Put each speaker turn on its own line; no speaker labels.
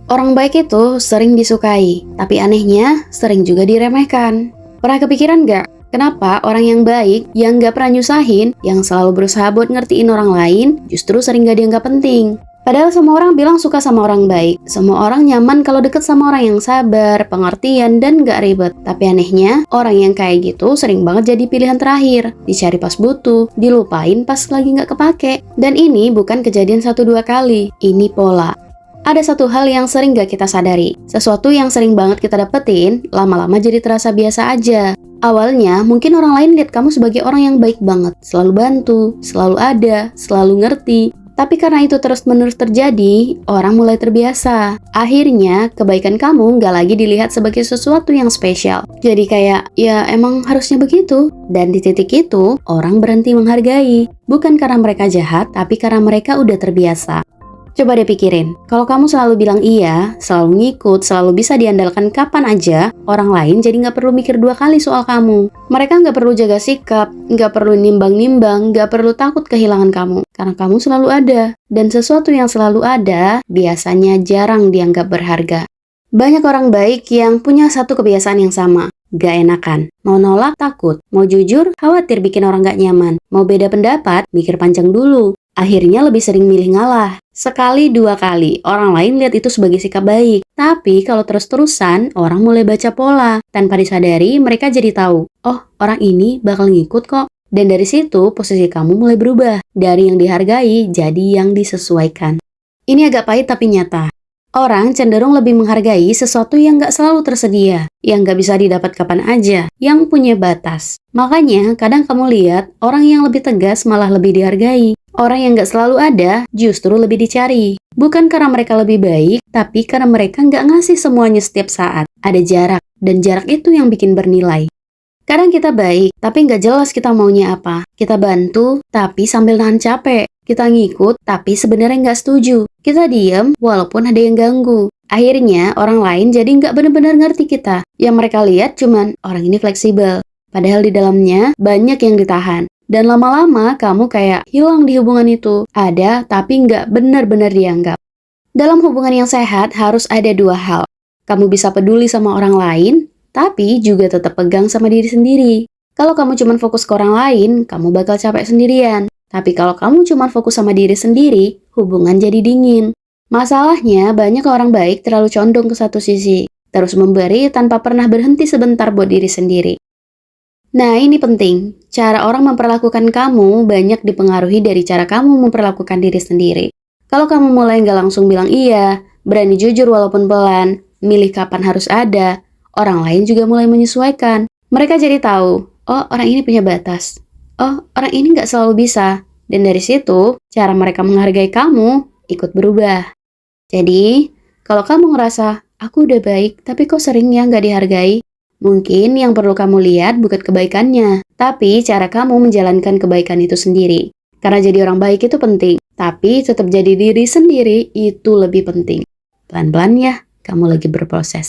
Orang baik itu sering disukai, tapi anehnya sering juga diremehkan. Pernah kepikiran nggak? Kenapa orang yang baik, yang nggak pernah nyusahin, yang selalu berusaha buat ngertiin orang lain, justru sering nggak dianggap penting? Padahal semua orang bilang suka sama orang baik. Semua orang nyaman kalau deket sama orang yang sabar, pengertian, dan nggak ribet. Tapi anehnya, orang yang kayak gitu sering banget jadi pilihan terakhir. Dicari pas butuh, dilupain pas lagi nggak kepake. Dan ini bukan kejadian 1-2 kali. Ini pola. Ada satu hal yang sering gak kita sadari. Sesuatu yang sering banget kita dapetin, lama-lama jadi terasa biasa aja. Awalnya, mungkin orang lain lihat kamu sebagai orang yang baik banget. Selalu bantu, selalu ada, selalu ngerti. Tapi karena itu terus-menerus terjadi, orang mulai terbiasa. Akhirnya, kebaikan kamu gak lagi dilihat sebagai sesuatu yang spesial. Jadi kayak, ya emang harusnya begitu. Dan di titik itu, orang berhenti menghargai. Bukan karena mereka jahat, tapi karena mereka udah terbiasa. Coba deh pikirin, kalau kamu selalu bilang iya, selalu ngikut, selalu bisa diandalkan kapan aja, orang lain jadi nggak perlu mikir 2 kali soal kamu. Mereka nggak perlu jaga sikap, nggak perlu nimbang-nimbang, nggak perlu takut kehilangan kamu, karena kamu selalu ada. Dan sesuatu yang selalu ada, biasanya jarang dianggap berharga. Banyak orang baik yang punya satu kebiasaan yang sama. Gak enakan, mau nolak takut, mau jujur khawatir bikin orang gak nyaman, mau beda pendapat mikir panjang dulu. Akhirnya lebih sering milih ngalah. Sekali 2 kali, orang lain lihat itu sebagai sikap baik. Tapi kalau terus-terusan, orang mulai baca pola. Tanpa disadari, mereka jadi tahu, oh orang ini bakal ngikut kok. Dan dari situ, posisi kamu mulai berubah. Dari yang dihargai, jadi yang disesuaikan. Ini agak pahit tapi nyata. Orang cenderung lebih menghargai sesuatu yang gak selalu tersedia, yang gak bisa didapat kapan aja, yang punya batas. Makanya, kadang kamu lihat, orang yang lebih tegas malah lebih dihargai. Orang yang gak selalu ada, justru lebih dicari. Bukan karena mereka lebih baik, tapi karena mereka gak ngasih semuanya setiap saat. Ada jarak, dan jarak itu yang bikin bernilai. Kadang kita baik, tapi nggak jelas kita maunya apa. Kita bantu, tapi sambil nahan capek. Kita ngikut, tapi sebenarnya nggak setuju. Kita diem, walaupun ada yang ganggu. Akhirnya, orang lain jadi nggak benar-benar ngerti kita. Yang mereka lihat cuman, orang ini fleksibel. Padahal di dalamnya, banyak yang ditahan. Dan lama-lama, kamu kayak hilang di hubungan itu. Ada, tapi nggak benar-benar dianggap. Dalam hubungan yang sehat, harus ada 2 hal. Kamu bisa peduli sama orang lain, tapi juga tetap pegang sama diri sendiri. Kalau kamu cuma fokus ke orang lain, kamu bakal capek sendirian. Tapi kalau kamu cuma fokus sama diri sendiri, hubungan jadi dingin. Masalahnya, banyak orang baik terlalu condong ke satu sisi. Terus memberi tanpa pernah berhenti sebentar buat diri sendiri. Nah, ini penting. Cara orang memperlakukan kamu banyak dipengaruhi dari cara kamu memperlakukan diri sendiri. Kalau kamu mulai nggak langsung bilang iya, berani jujur walaupun pelan, milih kapan harus ada, orang lain juga mulai menyesuaikan. Mereka jadi tahu, oh orang ini punya batas. Oh orang ini nggak selalu bisa. Dan dari situ, cara mereka menghargai kamu ikut berubah. Jadi, kalau kamu ngerasa, aku udah baik, tapi kok sering ya nggak dihargai? Mungkin yang perlu kamu lihat bukan kebaikannya, tapi cara kamu menjalankan kebaikan itu sendiri. Karena jadi orang baik itu penting, tapi tetap jadi diri sendiri itu lebih penting. Pelan-pelan ya, kamu lagi berproses.